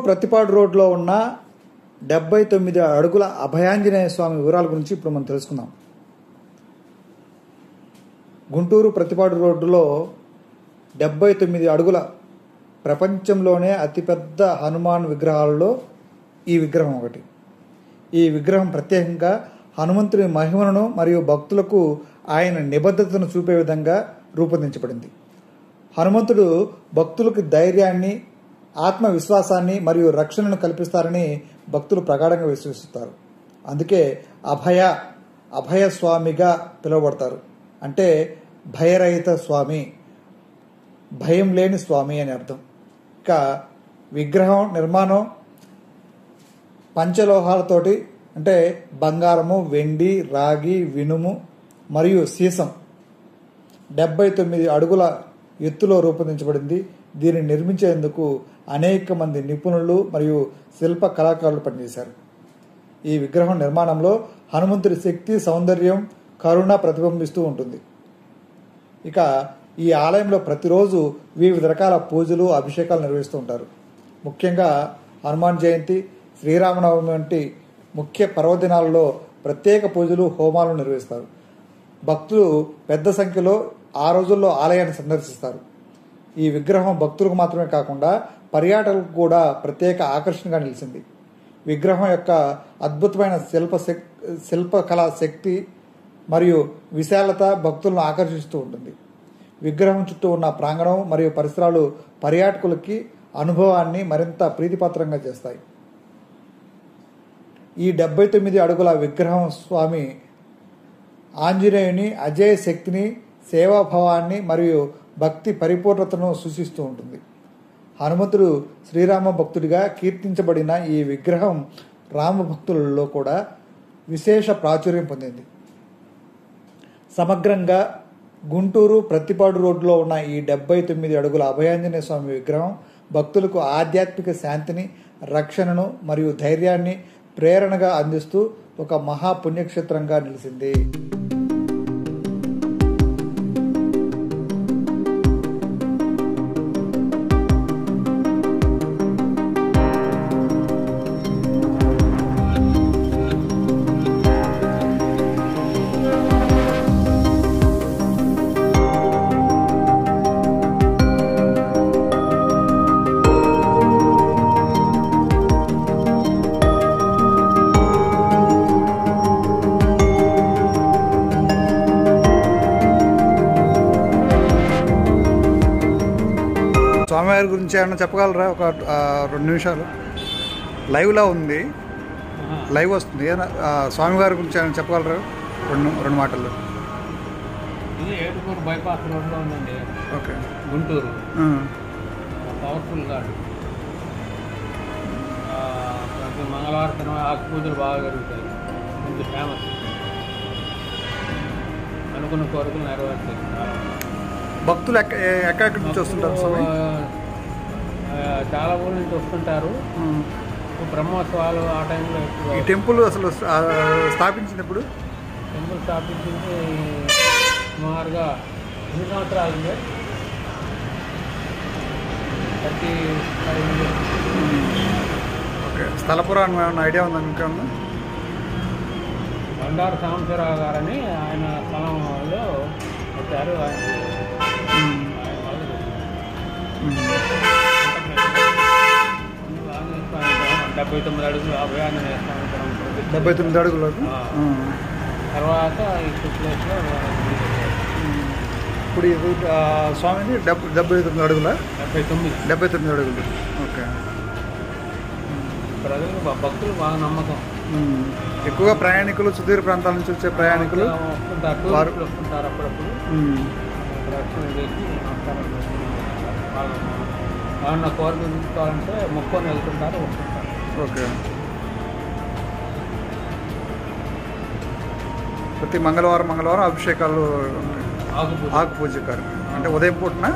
ప్రతిపాడు రోడ్లో ఉన్న 79 అడుగుల అభయాంజనేయ స్వామి వివరాల గురించి ఇప్పుడు మనం తెలుసుకుందాం. గుంటూరు ప్రతిపాడు రోడ్డులో 79 అడుగుల ప్రపంచంలోనే అతిపెద్ద హనుమాన్ విగ్రహాలలో ఈ విగ్రహం ఒకటి. ఈ విగ్రహం ప్రత్యేకంగా హనుమంతుని మహిమను మరియు భక్తులకు ఆయన నిబద్ధతను చూపే విధంగా రూపొందించబడింది. హనుమంతుడు భక్తులకు ధైర్యాన్ని, ఆత్మవిశ్వాసాన్ని మరియు రక్షణను కల్పిస్తారని భక్తులు ప్రగాఢంగా విశ్వసిస్తారు. అందుకే అభయ స్వామిగా పిలువబడతారు. అంటే భయరహిత స్వామి, భయం లేని స్వామి అని అర్థం. ఇక విగ్రహం నిర్మాణం పంచలోహాలతోటి, అంటే బంగారము, వెండి, రాగి, ఇనుము మరియు సీసం 79 అడుగుల ఎత్తులో రూపొందించబడింది. దీన్ని నిర్మించేందుకు అనేక మంది నిపుణులు మరియు శిల్ప కళాకారులు పనిచేశారు. ఈ విగ్రహం నిర్మాణంలో హనుమంతుడి శక్తి, సౌందర్యం, కరుణ ప్రతిబింబిస్తూ ఉంటుంది. ఇక ఈ ఆలయంలో ప్రతిరోజు వివిధ రకాల పూజలు, అభిషేకాలు నిర్వహిస్తూ ఉంటారు. ముఖ్యంగా హనుమాన్ జయంతి, శ్రీరామనవమి వంటి ముఖ్య పర్వదినాలలో ప్రత్యేక పూజలు, హోమాలు నిర్వహిస్తారు. భక్తులు పెద్ద సంఖ్యలో ఆ రోజుల్లో ఆలయాన్ని సందర్శిస్తారు. ఈ విగ్రహం భక్తులకు మాత్రమే కాకుండా పర్యాటకులకు కూడా ప్రత్యేక ఆకర్షణగా నిలిచింది. విగ్రహం యొక్క అద్భుతమైన శిల్పకళా శక్తి మరియు విశాలత భక్తులను ఆకర్షిస్తూ ఉంటుంది. విగ్రహం చుట్టూ ఉన్న ప్రాంగణం మరియు పరిసరాలు పర్యాటకులకి అనుభవాన్ని మరింత ప్రీతిపాత్రంగా చేస్తాయి. ఈ 79 అడుగుల విగ్రహం స్వామి ఆంజనేయుని అజేయ శక్తిని, సేవాభావాన్ని మరియు భక్తి పరిపూర్ణతను సూచిస్తూ ఉంటుంది. హనుమంతుడు శ్రీరామ భక్తుడిగా కీర్తించబడిన ఈ విగ్రహం రామభక్తులలో కూడా విశేష ప్రాచుర్యం పొందింది. సమగ్రంగా గుంటూరు ప్రతిపాడు రోడ్డులో ఉన్న ఈ 79 అడుగుల అభయాంజనేయ స్వామి విగ్రహం భక్తులకు ఆధ్యాత్మిక శాంతిని, రక్షణను మరియు ధైర్యాన్ని ప్రేరణగా అందిస్తూ ఒక మహాపుణ్యక్షేత్రంగా నిలిచింది. స్వామివారి గురించి ఏమన్నా చెప్పగలరా? ఒక 2 నిమిషాలు. లైవ్లో ఉంది, లైవ్ వస్తుంది. స్వామివారి గురించి ఏమైనా చెప్పగలరా? రెండు మాటలు. ఇది ఏటుకూరు బైపాస్ రోడ్లో ఉందండి. ఓకే. Guntur powerful God. ప్రతి మంగళవారం ఆకు పూజలు బాగా జరుగుతాయి. ఇది ఫేమస్. అనుకున్న కోరికలు నెరవేరుతాయి. భక్తులు ఎక్కడెక్కడి నుంచి వస్తుంటారు? చాలా ఊళ్ళ నుంచి వస్తుంటారు. బ్రహ్మోత్సవాలు ఆ టైంలో ఎక్కువ. ఈ టెంపుల్ అసలు స్థాపించినప్పుడు? టెంపుల్ స్థాపించింది సుమారుగా 2 సంవత్సరాలు ఉంది. 35 ఓకే. స్థల పురాణం ఏమన్నా ఐడియా ఉందా ఇంకా? బండారు సాంబశివరావు గారని ఆయన స్థలంలో వచ్చారు. ఆయన 79 అడుగులు అభయాంజనేయ స్వామి. 79 అడుగులు. తర్వాత ఈ ప్లేస్లో ఇప్పుడు స్వామిని 79 అడుగుల 79 అడుగులు. ఓకే. ప్రజలకు భక్తులు బాగా నమ్మకం. ఎక్కువగా ప్రయాణికులు, సుదూర ప్రాంతాల నుంచి వచ్చే ప్రయాణికులు వస్తుంటారు. అప్పుడప్పుడు దర్శనం చేసి నమస్కారం చేసుకుంటారు. ఏమన్నా కోరిక తీసుకోవాలంటే మొక్కుని వెళ్తుంటారు, వస్తుంటారు. ఓకే. ప్రతి మంగళవారం అభిషేకాలు, ఆకు పూజ కార్యక్రమం. అంటే ఉదయం పూటన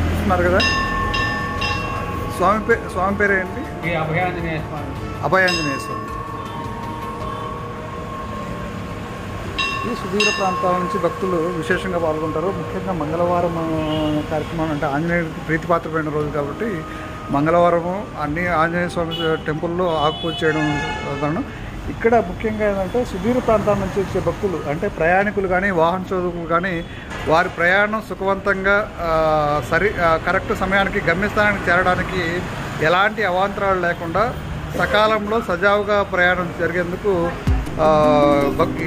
చూస్తున్నారు కదా. స్వామి పేరు ఏంటి? అభయాంజనేయ స్వామి. అభయాంజనేయ స్వామి. ఈ సుదూర ప్రాంతాల నుంచి భక్తులు విశేషంగా పాల్గొంటారు. ముఖ్యంగా మంగళవారం కార్యక్రమం అంటే ఆంజనేయుడికి ప్రీతిపాత్రమైన రోజు కాబట్టి మంగళవారము అన్ని ఆంజనేయ స్వామి టెంపుల్లో ఆకుపూజ చేయడం సాధారణం. ఇక్కడ ముఖ్యంగా ఏంటంటే సుదూర ప్రాంతాల నుంచి వచ్చే భక్తులు అంటే ప్రయాణికులు కానీ వాహన చోదకులు కానీ వారి ప్రయాణం సుఖవంతంగా కరెక్ట్ సమయానికి గమ్యస్థానానికి చేరడానికి ఎలాంటి అవాంతరాలు లేకుండా సకాలంలో సజావుగా ప్రయాణం జరిగేందుకు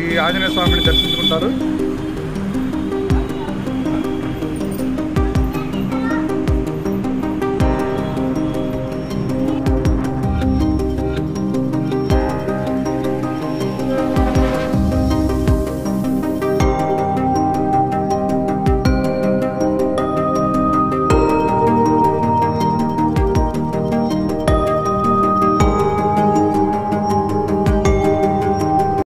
ఈ ఆంజనేయ స్వామిని దర్శించుకుంటారు.